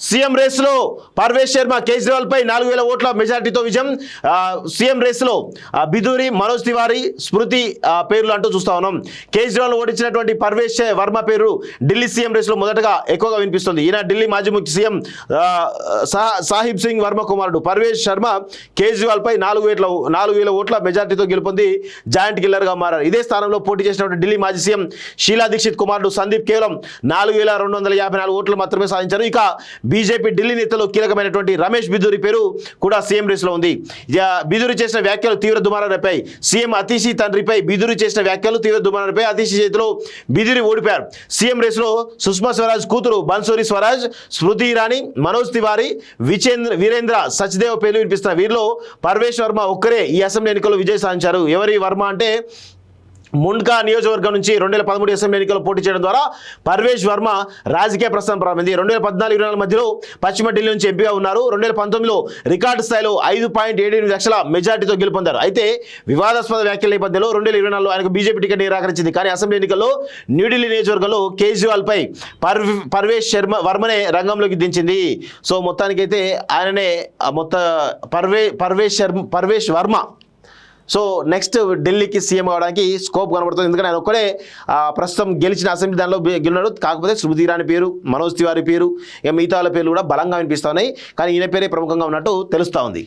CM రేసులో పర్వేష్ శర్మ కేజ్రీవాల్ పై 4000 ఓట్ల మెజార్టీతో విజయం. సీఎం రేసులో బిధూరి, మనోజ్ తివారీ, స్మృతి పేర్లు అంటూ చూస్తా ఉన్నాం. కేజ్రీవాల్ ఓడించినటువంటి పర్వేష్ వర్మ పేరు ఢిల్లీ సీఎం రేసులో మొదటగా ఎక్కువగా వినిపిస్తుంది. ఈయన ఢిల్లీ మాజీ ముఖ్య సీఎం సాహిబ్ సింగ్ వర్మ కుమారుడు. పర్వేష్ శర్మ కేజ్రీవాల్ పై 4000 ఓట్ల మెజార్టీతో గెలుపొంది జాయింట్ కిల్లర్ గా మారారు. ఇదే స్థానంలో పోటీ చేసినటువంటి ఢిల్లీ మాజీ సీఎం షీలా దీక్షిత్ కుమారుడు సందీప్ కేవలం 4254 ఓట్లు మాత్రమే సాధించారు. ఇక బీజేపీ ఢిల్లీ నేతలు కీలకమైనటువంటి రమేష్ బిధూరి పేరు కూడా సీఎం రేసులో ఉంది. బిధూరి చేసిన వ్యాఖ్యలు తీవ్ర దుమారం రేపాయి. సీఎం అతీషి తండ్రిపై బిధూరి చేసిన వ్యాఖ్యలు తీవ్ర దుమారం రేపాయి. అతీషి చేతిలో బిధూరి ఓడిపోయారు. సీఎం రేసులో సుష్మా స్వరాజ్ కూతురు బన్సూరి స్వరాజ్, స్మృతి ఇరానీ, మనోజ్ తివారీ, వీరేంద్ర సచ్దేవ్ పేర్లు వినిపిస్తున్నారు. వీరిలో పర్వేష్ వర్మ ఒక్కరే ఈ అసెంబ్లీ ఎన్నికల్లో విజయం సాధించారు. ఎవరి వర్మ అంటే ముండ్కా నియోజకవర్గం నుంచి 2013 అసెంబ్లీ ఎన్నికల్లో పోటీ చేయడం ద్వారా పర్వేష్ వర్మ రాజకీయ ప్రస్థానం ప్రారంభింది. 2014-24 మధ్యలో పశ్చిమ ఢిల్లీ నుంచి ఎంపీగా ఉన్నారు. 2019లో రికార్డు స్థాయిలో 5.78 లక్షల మెజార్టీతో గెలుపొందారు. అయితే వివాదాస్పద వ్యాఖ్యల నేపథ్యంలో 2024లో ఆయనకు బీజేపీ టికెట్ నిరాకరించింది. కానీ అసెంబ్లీ ఎన్నికల్లో న్యూఢిల్లీ నియోజకవర్గంలో కేజ్రీవాల్ పై పర్వేష్ వర్మనే రంగంలోకి దించింది. సో మొత్తానికైతే ఆయననే పర్వేష్ వర్మ సో నెక్స్ట్ ఢిల్లీకి సీఎం అవడానికి స్కోప్ కనబడుతుంది. ఎందుకంటే ఆయన ఒక్కడే ప్రస్తుతం గెలిచిన అసెంబ్లీ దానిలో గెలినాడు. కాకపోతే స్మృతి ఇరానీ పేరు, మనోజ్ తివారీ పేరు, ఇక మిగతా వాళ్ళ పేర్లు కూడా బలంగా వినిపిస్తూ ఉన్నాయి. కానీ ఈయన పేరే ప్రముఖంగా ఉన్నట్టు తెలుస్తూ ఉంది.